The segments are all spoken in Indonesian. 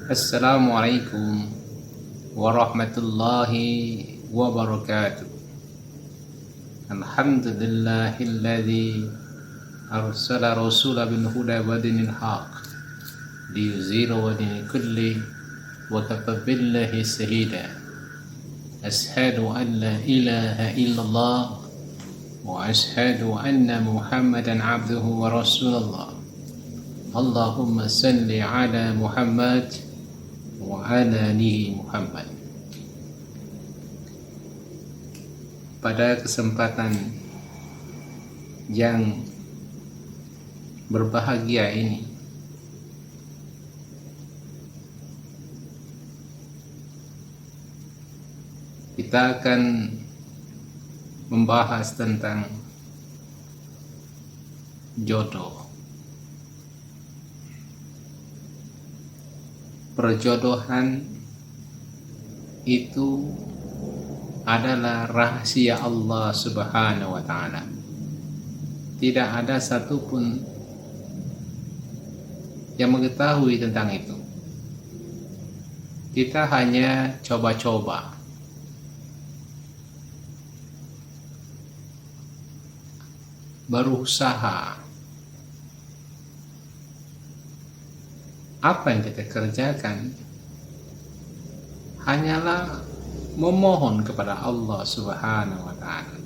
Assalamualaikum warahmatullahi wabarakatuh. Alhamdulillahilladzi arsala rasulahu bil huda wa dinil haq liyuzhirahu wa dini kulli wa kafa billahi shahida. Ashhadu an la ilaha illallah wa ashhadu anna Muhammadan abduhu wa rasulullah. Allahumma salli ala Muhammad wa ala ali Muhammad. Pada kesempatan yang berbahagia ini, kita akan membahas tentang jodoh. Perjodohan itu adalah rahasia Allah Subhanahu wa Ta'ala. Tidak ada satupun yang mengetahui tentang itu. Kita hanya coba-coba. Berusaha. Apa yang kita kerjakan hanyalah memohon kepada Allah Subhanahu wa Ta'ala.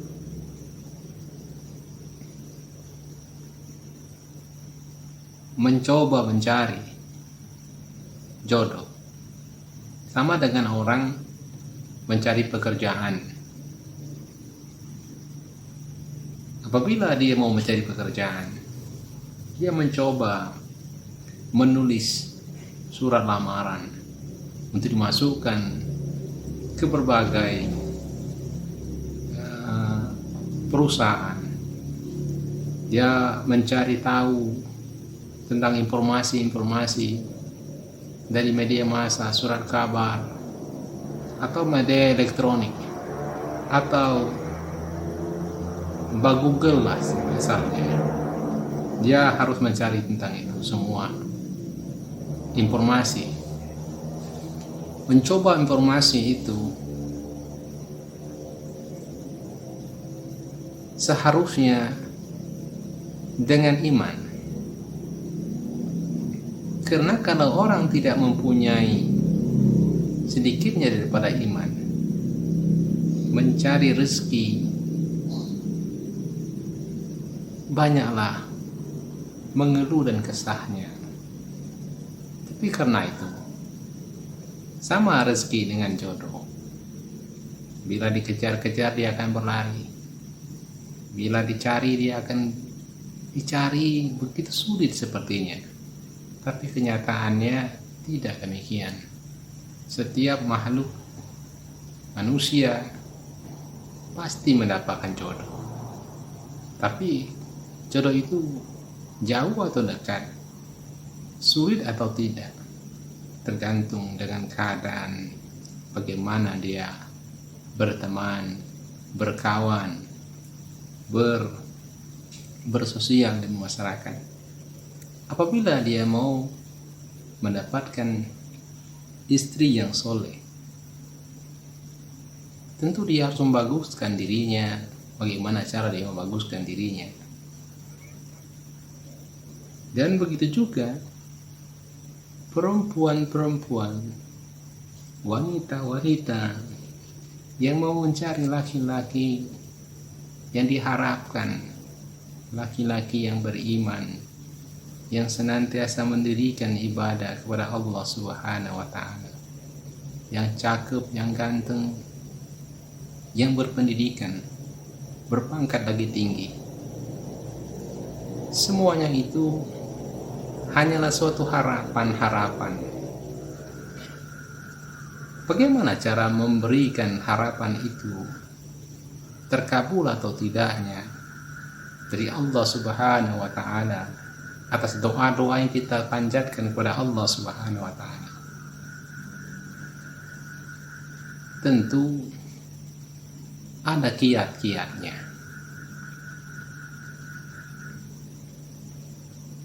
Mencoba mencari jodoh sama dengan orang mencari pekerjaan. Apabila dia mau mencari pekerjaan, dia mencoba menulis surat lamaran untuk dimasukkan ke berbagai perusahaan. Dia mencari tahu tentang informasi-informasi dari media massa, surat kabar, atau media elektronik, atau Google lah misalnya. Dia harus mencari tentang itu semua informasi, mencoba informasi itu. Seharusnya dengan iman, karena kalau orang tidak mempunyai sedikitnya daripada iman, mencari rezeki banyaklah mengeluh dan kesahnya. Tapi karena itu, sama rezeki dengan jodoh. Bila dikejar-kejar, dia akan berlari. Bila dicari, dia akan dicari begitu sulit sepertinya. Tapi kenyataannya tidak demikian. Setiap makhluk manusia pasti mendapatkan jodoh. Tapi jodoh itu jauh atau dekat, sulit atau tidak, tergantung dengan keadaan bagaimana dia berteman, berkawan, bersosial di masyarakat. Apabila dia mau mendapatkan istri yang soleh, tentu dia harus membaguskan dirinya. Bagaimana cara dia membaguskan dirinya? Dan begitu juga perempuan-perempuan, wanita-wanita yang mau mencari laki-laki yang diharapkan, laki-laki yang beriman, yang senantiasa mendirikan ibadah kepada Allah Subhanahu wa Ta'ala, yang cakep, yang ganteng, yang berpendidikan, berpangkat lagi tinggi. Semuanya itu hanyalah suatu harapan-harapan. Bagaimana cara memberikan harapan itu terkabul atau tidaknya dari Allah Subhanahu wa Ta'ala atas doa-doa yang kita panjatkan kepada Allah Subhanahu wa Ta'ala? Tentu ada kiat-kiatnya.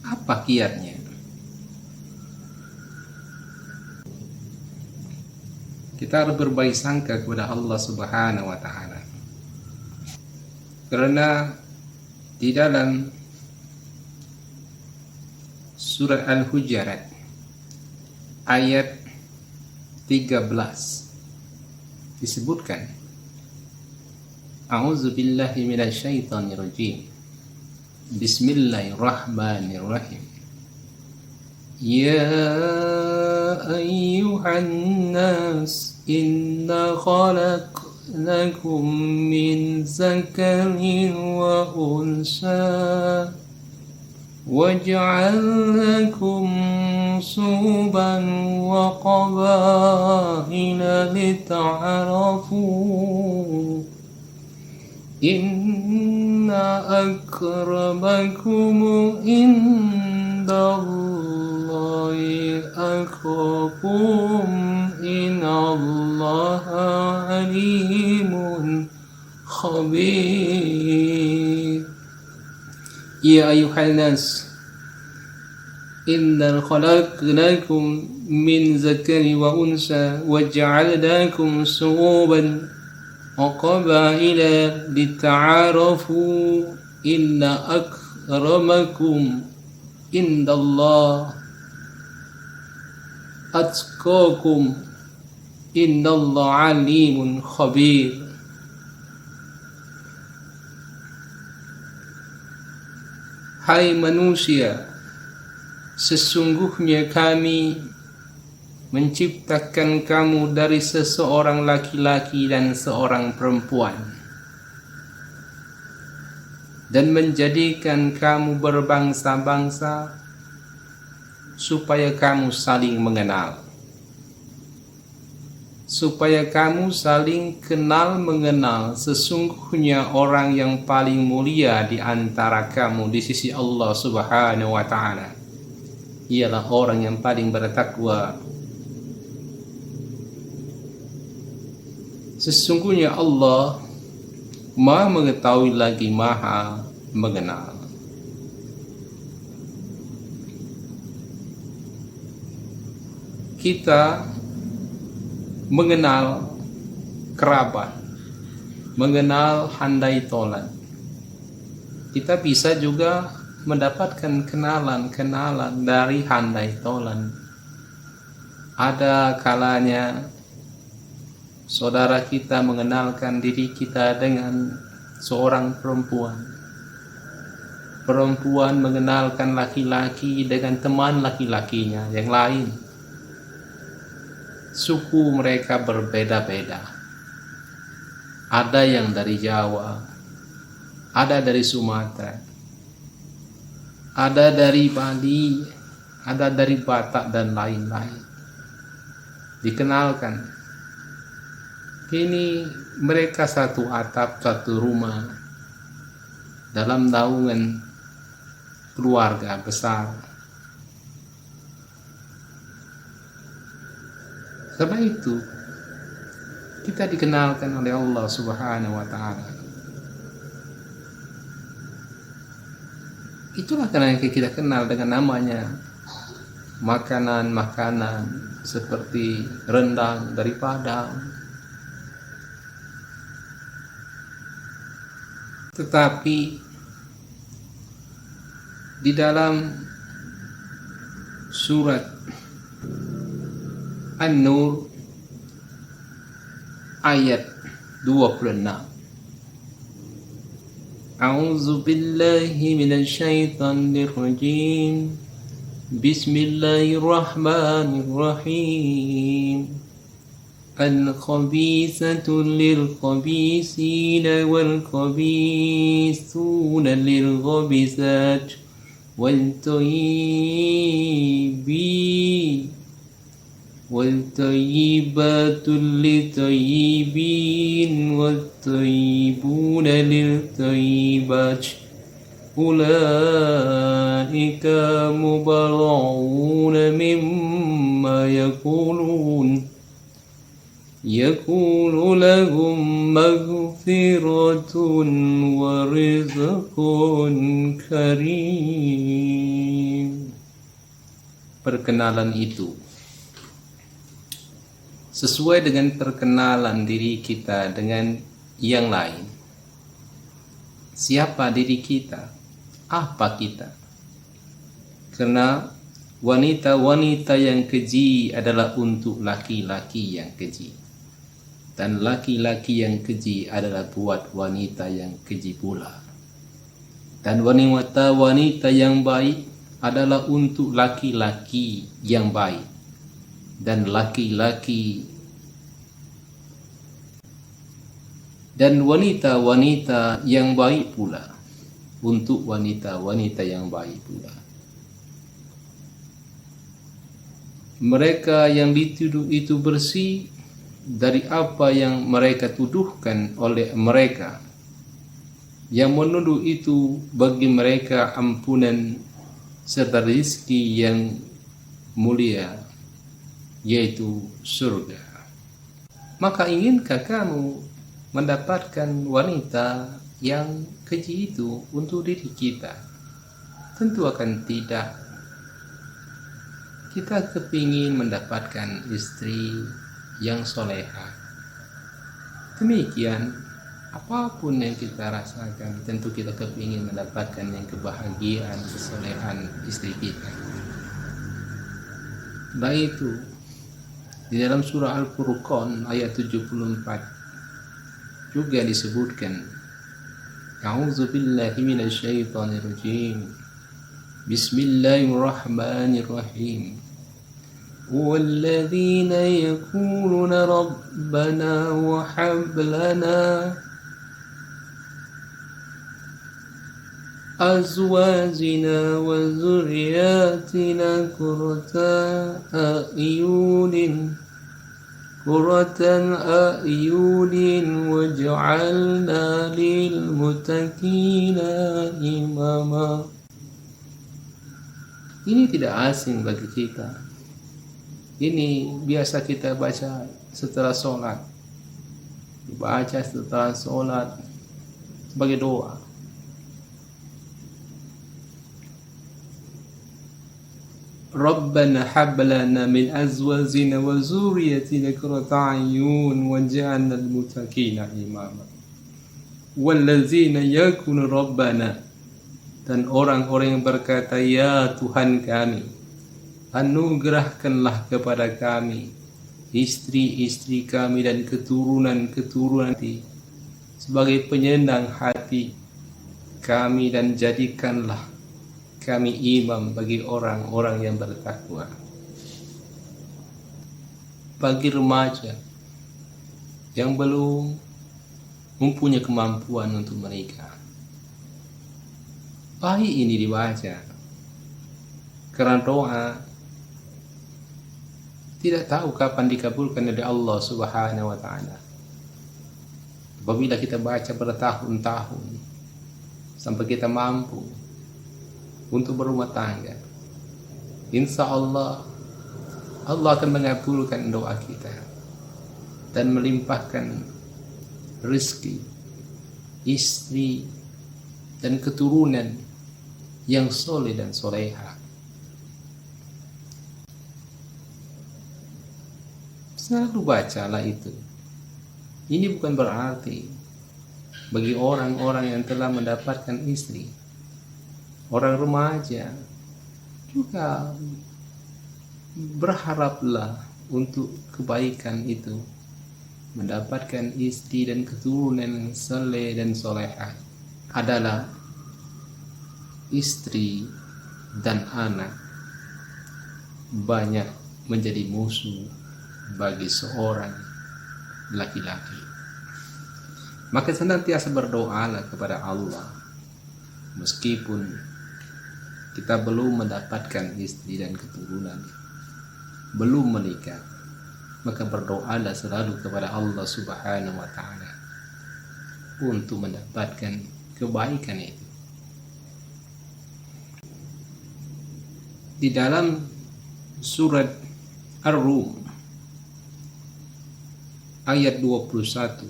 Apa kiatnya? Kita harus berbaik sangka kepada Allah Subhanahu wa taala. Karena di dalam surat Al-Hujurat ayat 13 disebutkan, A'udzu billahi minasyaitonir rajim. Bismillahirrahmanirrahim. Ya ayyuhan nas inna khalaqnakum min zakarin wa unsa وَجَعَلْنَاكُمْ شُعُوبًا وَقَبَائِلَ لِتَعَارَفُوا إِنَّ أَكْرَمَكُمْ عِندَ اللَّهِ أَتْقَاكُمْ إِنَّ اللَّهَ عَلِيمٌ خَبِيرٌ. Ya ayuhan nas inna khalaqnakum min zakari wa unsa wa ja'alnakum syu'uban wa qabaila lita'arafu inna akramakum indallah atqakum innallaha alimun khabir. Hai manusia, sesungguhnya kami menciptakan kamu dari seseorang laki-laki dan seorang perempuan, dan menjadikan kamu berbangsa-bangsa supaya kamu saling mengenal, supaya kamu saling kenal mengenal. Sesungguhnya orang yang paling mulia di antara kamu di sisi Allah Subhanahu wa taala ialah orang yang paling bertakwa. Sesungguhnya Allah Maha mengetahui lagi Maha mengenal. Kita mengenal kerabat, mengenal handai tolan. Kita bisa juga mendapatkan kenalan-kenalan dari handai tolan. Ada kalanya saudara kita mengenalkan diri kita dengan seorang perempuan. Perempuan mengenalkan laki-laki dengan teman laki-lakinya yang lain. Suku mereka berbeda-beda. Ada yang dari Jawa, ada dari Sumatera, ada dari Bali, ada dari Batak dan lain-lain. Dikenalkan. Kini mereka satu atap, satu rumah, dalam naungan keluarga besar. Sebab itu kita dikenalkan oleh Allah Subhanahu wa taala. Itulah karena kita kenal dengan namanya makanan-makanan seperti rendang dari Padang. Tetapi di dalam surat An-Nur ayat 26, A'udzu billahi minasyaitonir rajim. Bismillahirrahmanirrahim. Al-khabithatu lil-khabithina wal-khabithuna lil-khabithat والطيبات للطيبين والطيبون للطيبات أولئك مبرؤون مما يقول لهم مغفرة ورزق كريم. Perkenalan itu sesuai dengan perkenalan diri kita dengan yang lain. Siapa diri kita? Apa kita? Karena wanita-wanita yang keji adalah untuk laki-laki yang keji, dan laki-laki yang keji adalah buat wanita yang keji pula. Dan wanita-wanita yang baik adalah untuk laki-laki yang baik, dan laki-laki dan wanita-wanita yang baik pula untuk wanita-wanita yang baik pula. Mereka yang dituduh itu bersih dari apa yang mereka tuduhkan oleh mereka. Yang menuduh itu bagi mereka ampunan serta rezeki yang mulia, yaitu surga. Maka inginkah kamu mendapatkan wanita yang keji itu untuk diri kita? Tentu akan tidak. Kita kepingin mendapatkan istri yang soleha. Demikian, apapun yang kita rasakan, tentu kita kepingin mendapatkan yang kebahagiaan, kesolehan istri kita. Nah itu, di dalam surah Al-Furqan ayat 74 juga disebutkan, A'udzu billahi minasyaitonir rajim. Bismillahirrahmanirrahim. والذين يقولون ربنا وهب لنا أزواجنا وذرياتنا قرة أعين واجعلنا للمتقين إماما. Ini tidak asing bagi kita. Ini biasa kita baca setelah sholat, dibaca setelah sholat sebagai doa. Rabbana hab lana min azwajina wa zurriyyatina qurrata a'yun waj'alna lil muttaqina imama. Wallazina yaqulu rabbana, dan orang-orang yang berkata, ya Tuhan kami, anugerahkanlah kepada kami istri-istri kami dan keturunan-keturunan sebagai penyenang hati kami, dan jadikanlah kami imam bagi orang-orang yang bertakwa. Bagi remaja yang belum mempunyai kemampuan untuk menikah, baik ini dibaca, karena doa tidak tahu kapan dikabulkan oleh Allah Subhanahu wa Ta'ala. Apabila kita baca bertahun-tahun sampai kita mampu untuk berumah tangga, insya Allah Allah akan mengabulkan doa kita dan melimpahkan rezeki, istri, dan keturunan yang soleh dan soleha. Selalu bacalah itu. Ini bukan berarti bagi orang-orang yang telah mendapatkan istri, orang remaja juga berharaplah untuk kebaikan itu, mendapatkan istri dan keturunan yang soleh dan soleha. Adalah istri dan anak banyak menjadi musuh bagi seorang laki-laki. Maka senantiasa berdoalah kepada Allah, meskipun kita belum mendapatkan istri dan keturunan, belum menikah, maka berdoalah selalu kepada Allah Subhanahu wa Ta'ala untuk mendapatkan kebaikan itu. Di dalam surat Ar-Rum ayat 21,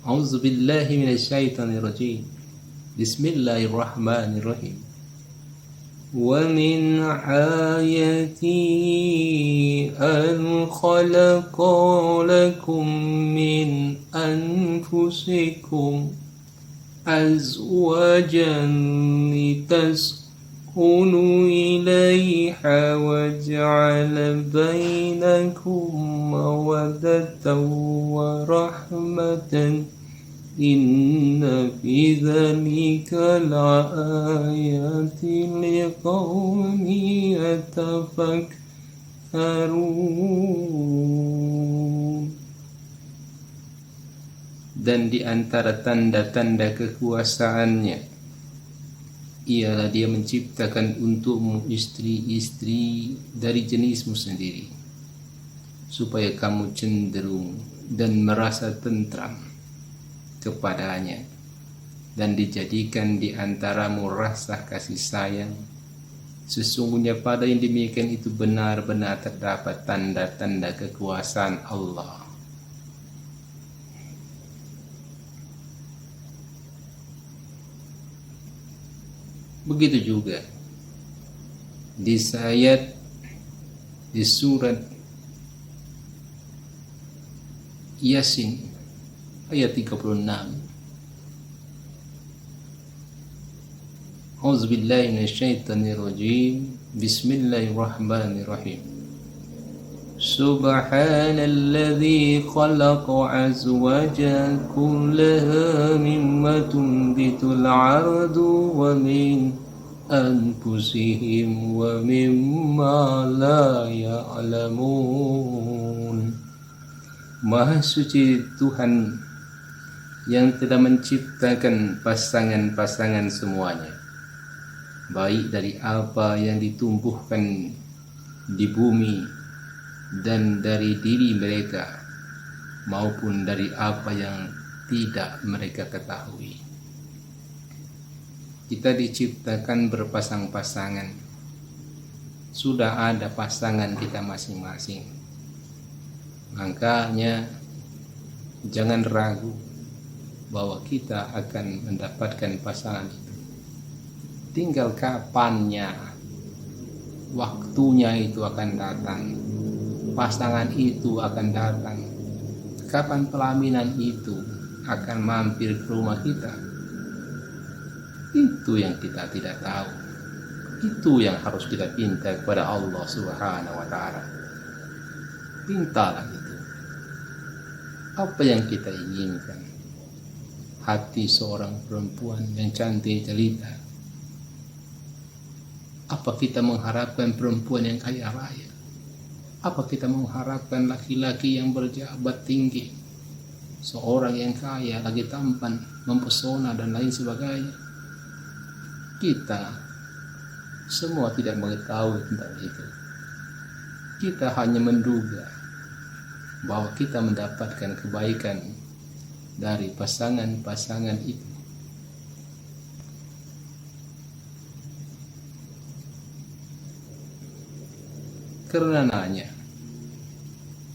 A'udzu billahi minasyaitonir rajim. Bismillahirrahmanirrahim. ومن آياته أن خلق لكم من أنفسكم أزواجا لتسكنوا إليها وجعل بينكم مودة ورحمة إن في ذلك لآيات لقوم يتفكرون. Dan di antara tanda-tanda kekuasaannya ialah dia menciptakan untukmu istri-istri dari jenismu sendiri supaya kamu cenderung dan merasa tentram kepadanya, dan dijadikan di antaramu rasa kasih sayang. Sesungguhnya pada yang demikian itu benar-benar terdapat tanda-tanda kekuasaan Allah. Begitu juga di ayat di surat Yasin ayat 36. A'udzubillahi minasyaitonirrajim. Bismillahirrahmanirrahim. Subhanalladzi khalaqa azwaja kullaha mimma tunbitul ardu wa min anfusihim wa mimma la ya'lamun. Maha suci Tuhan yang telah menciptakan pasangan-pasangan semuanya, baik dari apa yang ditumbuhkan di bumi dan dari diri mereka, maupun dari apa yang tidak mereka ketahui. Kita diciptakan berpasang-pasangan. Sudah ada pasangan kita masing-masing. Makanya jangan ragu bahwa kita akan mendapatkan pasangan itu. Tinggal kapannya, waktunya itu akan datang. Pasangan itu akan datang. Kapan pelaminan itu akan mampir ke rumah kita? Itu yang kita tidak tahu. Itu yang harus kita pinta kepada Allah Subhanahu wa Ta'ala. Pintalah itu. Apa yang kita inginkan? Hati seorang perempuan yang cantik jelita. Apa kita mengharapkan perempuan yang kaya raya? Apa kita mengharapkan laki-laki yang berjabat tinggi, seorang yang kaya, lagi tampan, mempesona dan lain sebagainya? Kita semua tidak mengetahui tentang itu. Kita hanya menduga bahwa kita mendapatkan kebaikan dari pasangan-pasangan itu. Karenanya,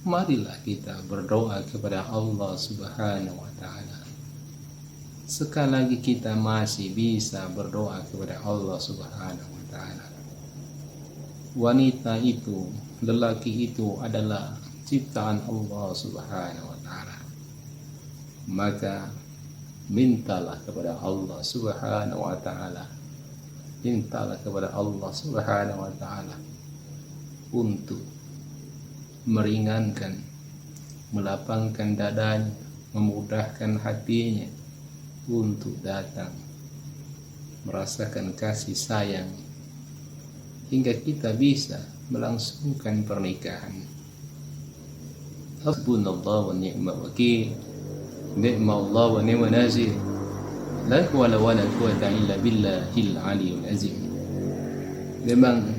marilah kita berdoa kepada Allah Subhanahu wa Ta'ala. Sekali lagi kita masih bisa berdoa kepada Allah Subhanahu wa Ta'ala. Wanita itu, lelaki itu adalah ciptaan Allah Subhanahu wa Ta'ala. Maka mintalah kepada Allah Subhanahu wa Ta'ala. Mintalah kepada Allah Subhanahu wa Ta'ala untuk meringankan, melapangkan dadanya, memudahkan hatinya untuk datang merasakan kasih sayang hingga kita bisa melangsungkan pernikahan. Hasbunallahu wa ni'mal wakil, ni'mallahu wa ni'mal nasir, la hawla wa la quwwata illa billahil aliyyil azim. Memang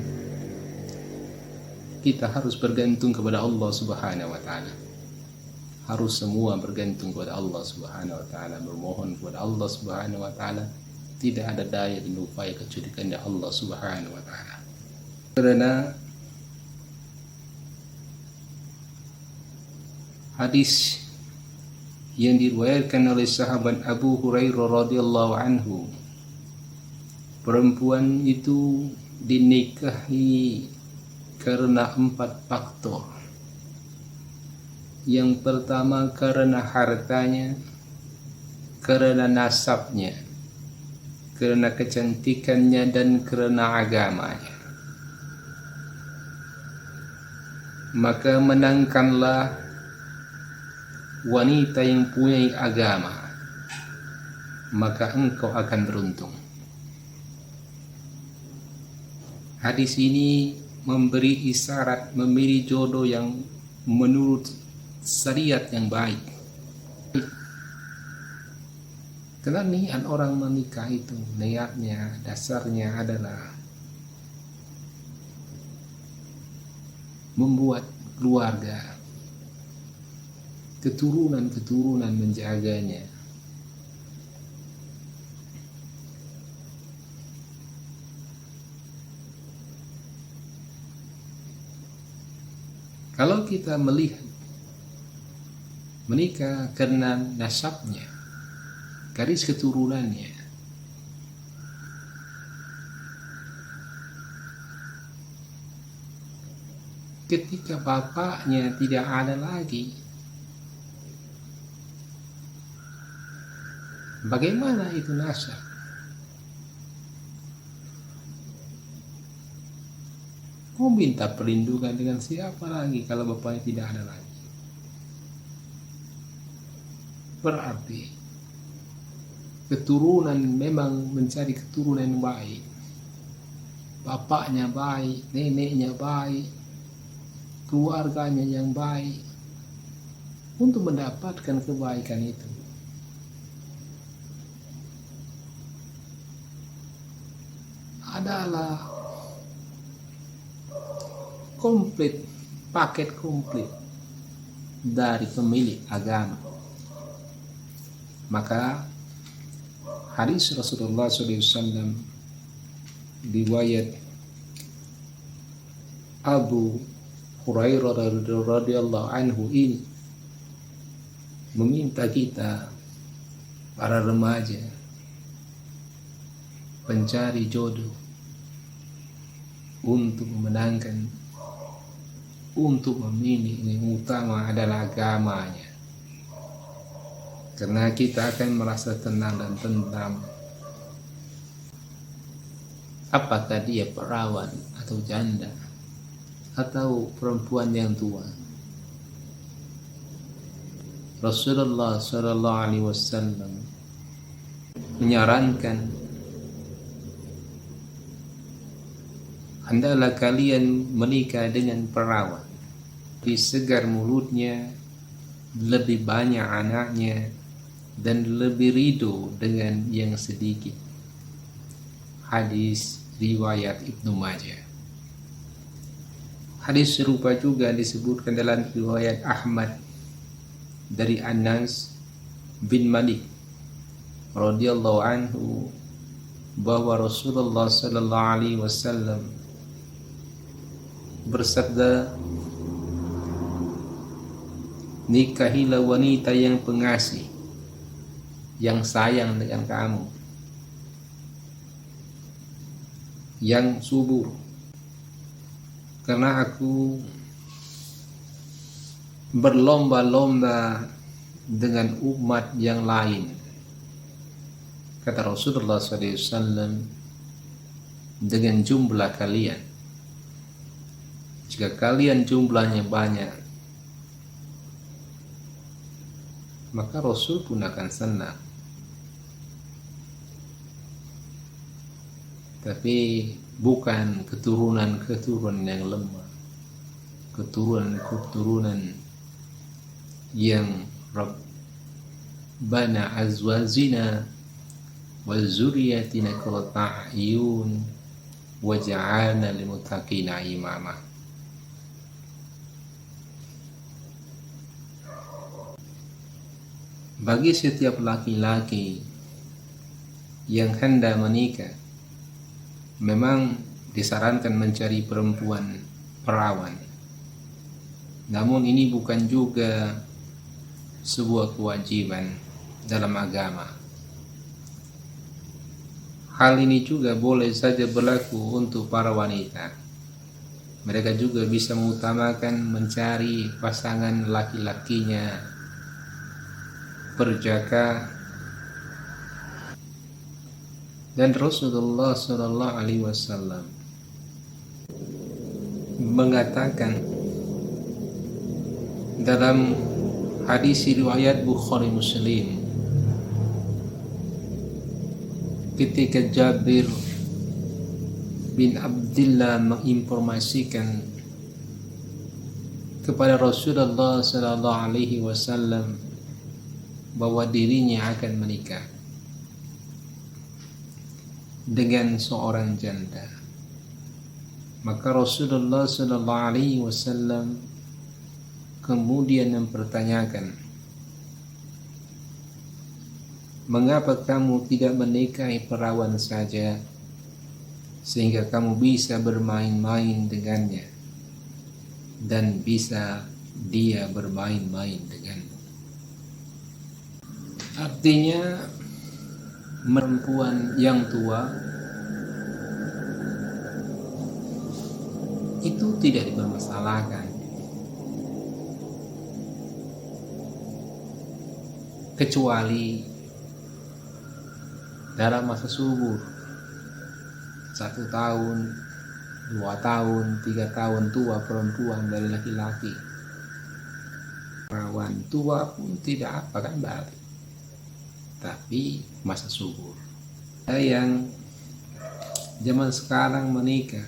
kita harus bergantung kepada Allah Subhanahu wa Ta'ala. Harus semua bergantung kepada Allah Subhanahu wa Ta'ala, bermohon kepada Allah Subhanahu wa Ta'ala. Tidak ada daya dan upaya kecuali kepada Allah Subhanahu wa Ta'ala. Karena hadis yang diriwayatkan oleh sahabat Abu Hurairah radhiyallahu anhu, perempuan itu dinikahi karena 4 faktor. Yang pertama karena hartanya, karena nasabnya, karena kecantikannya, dan karena agamanya. Maka menangkanlah wanita yang punya agama, maka engkau akan beruntung. Hadis ini memberi isyarat memilih jodoh yang menurut syariat yang baik. Karena niat orang menikah itu, niatnya, dasarnya adalah membuat keluarga, keturunan-keturunan, menjaganya. Kalau kita melihat menikah karena nasabnya, garis keturunannya, ketika bapaknya tidak ada lagi, bagaimana itu nasab? Mau minta perlindungan dengan siapa lagi kalau bapaknya tidak ada lagi? Berarti keturunan memang mencari keturunan yang baik. Bapaknya baik, neneknya baik, keluarganya yang baik, untuk mendapatkan kebaikan itu. Adalah komplit, paket komplit dari pemilik agama. Maka hadis Rasulullah SAW riwayat Abu Hurairah radhiyallahu anhu ini meminta kita para remaja pencari jodoh untuk memenangkan, untuk memilih, yang utama adalah agamanya. Karena kita akan merasa tenang dan tentram. Apakah dia perawan atau janda atau perempuan yang tua? Rasulullah SAW menyarankan, hendaklah kalian menikah dengan perawan, di segar mulutnya, lebih banyak anaknya, dan lebih ridho dengan yang sedikit. Hadis riwayat Ibnu Majah. Hadis serupa juga disebutkan dalam riwayat Ahmad dari Anas bin Malik radhiyallahu anhu bahwa Rasulullah sallallahu alaihi wasallam bersabda, nikahilah wanita yang pengasih, yang sayang dengan kamu, yang subur, karena aku berlomba-lomba dengan umat yang lain. Kata Rasulullah SAW, dengan jumlah kalian, jika kalian jumlahnya banyak, maka Rasul pun akan senang. Tapi bukan keturunan-keturunan yang lemah, keturunan-keturunan yang Rabbana azwajina wa zuriyatina qurrata a'yun waj'alna lil muttaqina imama. Bagi setiap laki-laki yang hendak menikah, memang disarankan mencari perempuan perawan. Namun ini bukan juga sebuah kewajiban dalam agama. Hal ini juga boleh saja berlaku untuk para wanita. Mereka juga bisa mengutamakan mencari pasangan laki-lakinya berjaka. Dan Rasulullah Shallallahu Alaihi Wasallam mengatakan dalam hadis riwayat Bukhari Muslim, ketika Jabir bin Abdullah menginformasikan kepada Rasulullah Sallallahu Alaihi Wasallam bahwa dirinya akan menikah dengan seorang janda, maka Rasulullah Sallallahu Alaihi Wasallam kemudian mempertanyakan, mengapa kamu tidak menikahi perawan saja sehingga kamu bisa bermain-main dengannya dan bisa dia bermain-main denganmu? Artinya perempuan yang tua itu tidak dipermasalahkan, kecuali dalam masa subur, 1 tahun, 2 tahun, 3 tahun tua perempuan dari laki-laki. Perawan tua pun tidak apa kan balik, tapi masa subur. Ada yang zaman sekarang menikah,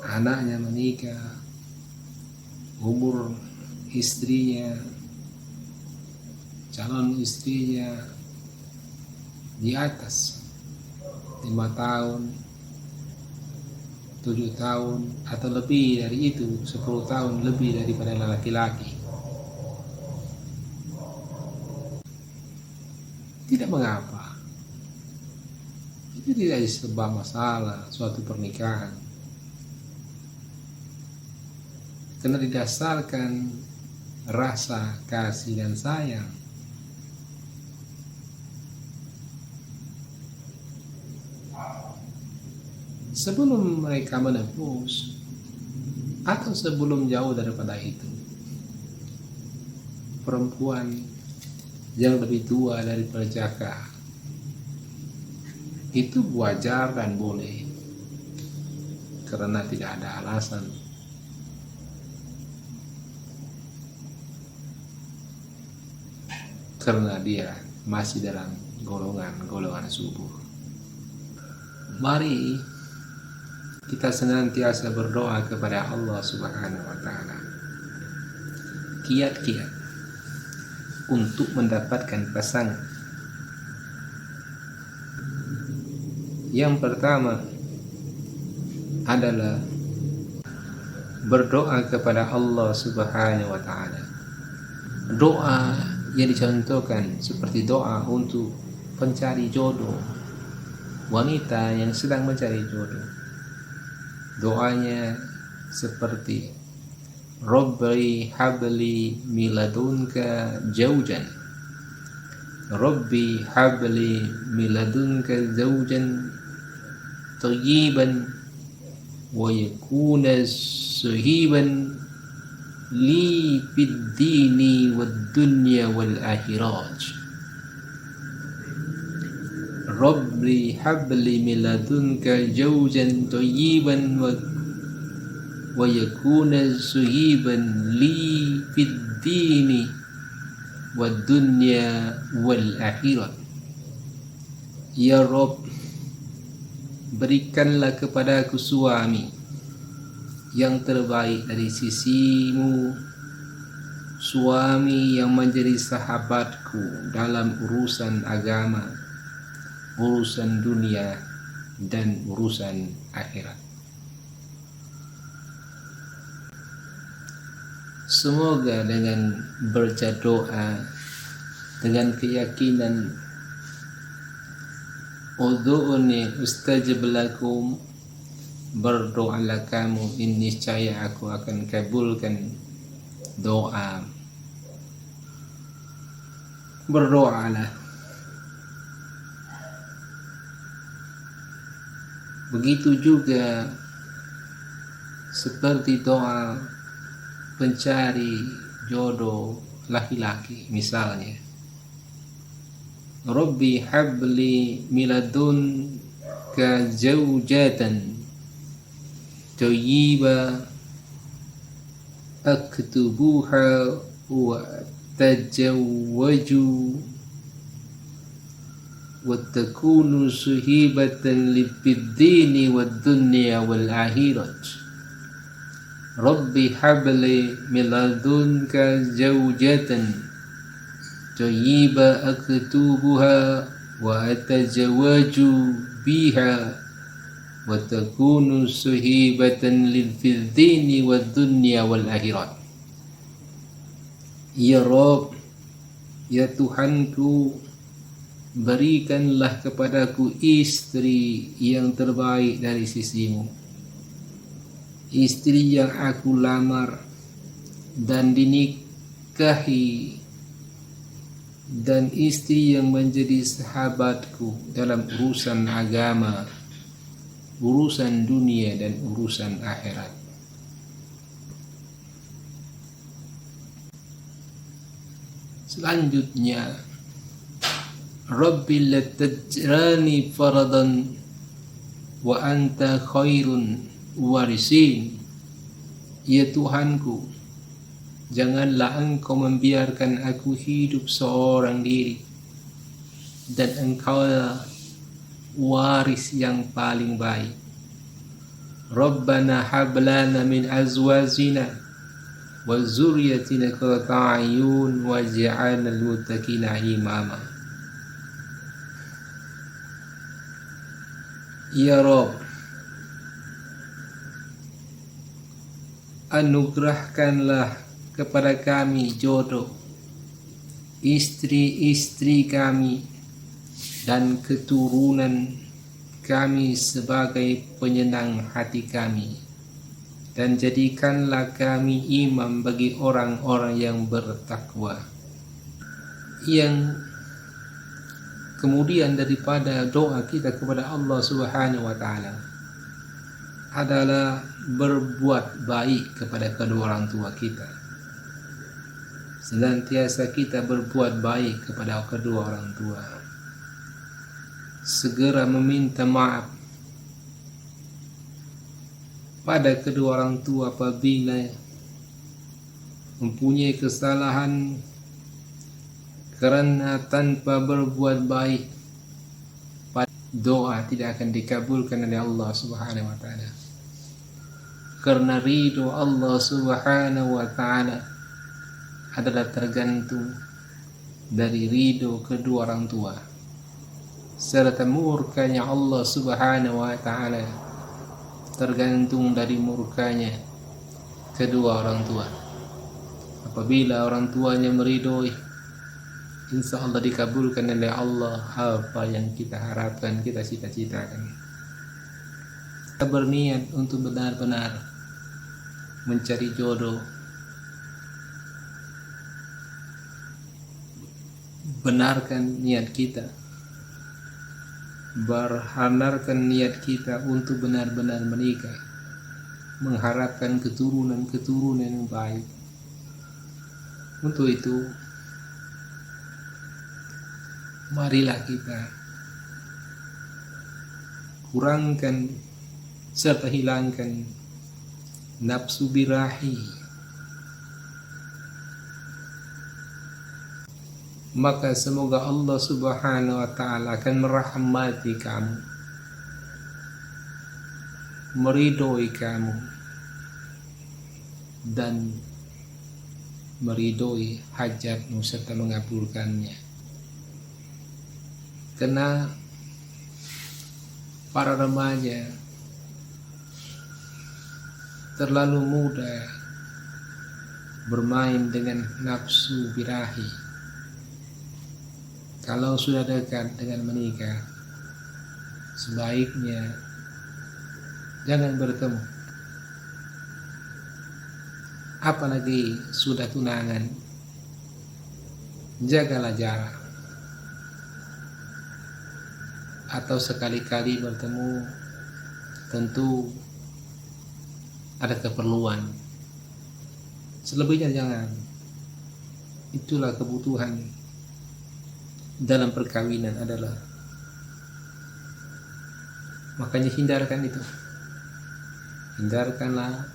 anaknya menikah, umur istrinya, calon istrinya di atas 5 tahun, 7 tahun, atau lebih dari itu, 10 tahun lebih daripada laki-laki. Tidak mengapa, itu tidak disebab masalah suatu pernikahan, karena didasarkan rasa kasih dan sayang. Sebelum mereka menebus atau sebelum jauh daripada itu, perempuan yang lebih tua dari perjaka itu wajar dan boleh, karena tidak ada alasan. Karena dia masih dalam golongan subur. Mari kita senantiasa berdoa kepada Allah Subhanahu wa Ta'ala, kiat-kiat untuk mendapatkan pasangan. Yang pertama adalah berdoa kepada Allah Subhanahu wa Ta'ala. Doa yang dicontohkan seperti doa untuk pencari jodoh, wanita yang sedang mencari jodoh. Doanya seperti Rabbi habli miladunka jaujan, Rabbi habli miladunka zaujan tayyiban wa yakuna suhiban li fid dini wad dunya wal akhirat. Rabbi habli miladunka jaujan tayyiban wa yakuna suhiban li fid dini wad dunya wal akhirat. Ya Rabb, berikanlah kepadaku suami yang terbaik dari sisimu, suami yang menjadi sahabatku dalam urusan agama, urusan dunia, dan urusan akhirat. Semoga dengan berdoa dengan keyakinan udhu'uni ustajib lakum, berdoalah kamu, niscaya aku akan kabulkan doa. Berdoalah Begitu juga seperti doa pencari jodoh laki-laki misalnya, Rabbi habli miladunka zawjatan thayyiba aktubuha wa tajawwaju wa takunu suhibatan libiddini wad dunya wal akhirat. Rabbi habli miladunka zawjatan thayyiba aktubuha wa atajawwaju biha wa takunu suhibatan lil fiddini wad dunya wal akhirat. Ya Rabb, ya Tuhanku, berikanlah kepadaku istri yang terbaik dari sisimu, istri yang aku lamar dan dinikahi, dan istri yang menjadi sahabatku dalam urusan agama, urusan dunia dan urusan akhirat. Selanjutnya, Rabbi la tajrani faradan wa anta khairun warisin. Ya Tuhanku, janganlah Engkau membiarkan aku hidup seorang diri, dan Engkau waris yang paling baik. Rabbana hablana min azwajina wa zurriyatina qurrata a'yun waj'alna lil muttaqina imama. Ya Rabb, anugerahkanlah kepada kami jodoh, istri-istri kami dan keturunan kami sebagai penyenang hati kami, dan jadikanlah kami imam bagi orang-orang yang bertakwa. Yang kemudian daripada doa kita kepada Allah Subhanahu wa taala adalah berbuat baik kepada kedua orang tua kita. Senantiasa kita berbuat baik kepada kedua orang tua. Segera meminta maaf pada kedua orang tua apabila mempunyai kesalahan, karena tanpa berbuat baik doa tidak akan dikabulkan oleh Allah Subhanahu wa taala. Karena ridho Allah Subhanahu wa taala adalah tergantung dari ridho kedua orang tua, serta murkanya Allah Subhanahu wa taala tergantung dari murkanya kedua orang tua. Apabila orang tuanya meridhoi, insya Allah dikabulkan oleh Allah apa yang kita harapkan, kita cita-citakan. Kita berniat untuk benar-benar mencari jodoh, benarkan niat kita, berharapkan niat kita untuk benar-benar menikah, mengharapkan keturunan yang baik. Untuk itu, marilah kita kurangkan serta hilangkan nafsu birahi, maka semoga Allah Subhanahu wa taala akan merahmati kamu, meridhoi kamu, dan meridhoi hajatmu serta mengabulkannya. Karena para remaja terlalu mudah bermain dengan nafsu birahi. Kalau sudah dekat dengan menikah, sebaiknya jangan bertemu. Apalagi sudah tunangan, jagalah jarak. Atau sekali-kali bertemu, tentu ada keperluan, selebihnya jangan. Itulah kebutuhan dalam perkawinan adalah, makanya hindarkan itu. Hindarkanlah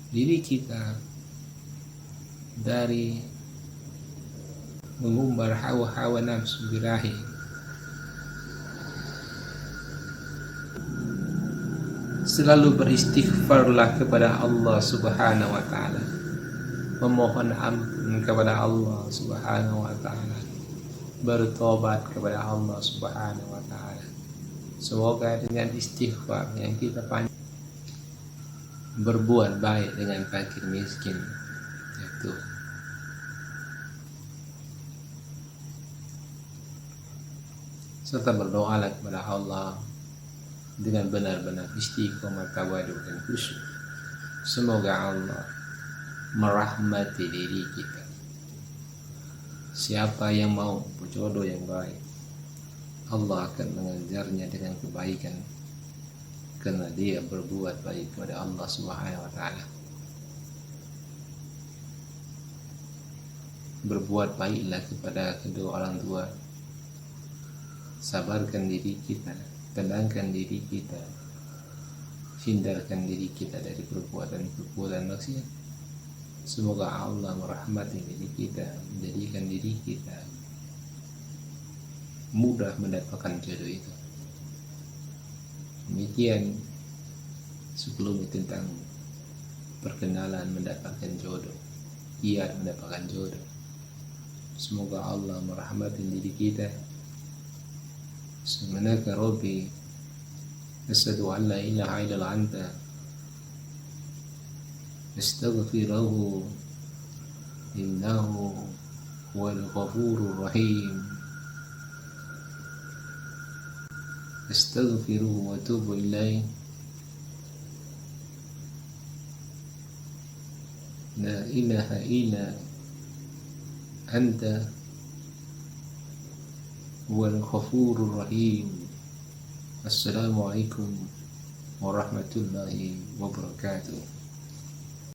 diri kita dari mengumbar hawa-hawa nafsu birahi. Selalu beristighfarlah kepada Allah Subhanahu wa ta'ala, memohon ampun kepada Allah Subhanahu wa ta'ala, bertobat kepada Allah Subhanahu wa ta'ala. Semoga dengan istighfar yang kita panjang, berbuat baik dengan fakir miskin, itu serta berdoalah kepada Allah dengan benar-benar istiqomah, tawadhu dan khusyuk. Semoga Allah merahmati diri kita. Siapa yang mau berjodoh yang baik, Allah akan mengajarnya dengan kebaikan, karena dia berbuat baik kepada Allah Subhanahu wa ta'ala. Berbuat baiklah kepada kedua orang tua, sabarkan diri kita, tenangkan diri kita, hindarkan diri kita dari perbuatan maksiat. Semoga Allah merahmati diri kita, menjadikan diri kita mudah mendapatkan jodoh itu. Demikian sebelumnya tentang perkenalan mendapatkan jodoh, kiat mendapatkan jodoh. Semoga Allah merahmati diri kita. Subhanaka Rabbi, asyhadu an la ilaha illa anta, astaghfiruhu, innahu huwal ghafurur rahim. Astaghfiruhu wa atubu ilaih. La ilaha illa anta huwal ghafurur rahim. Assalamualaikum warahmatullahi wabarakatuh.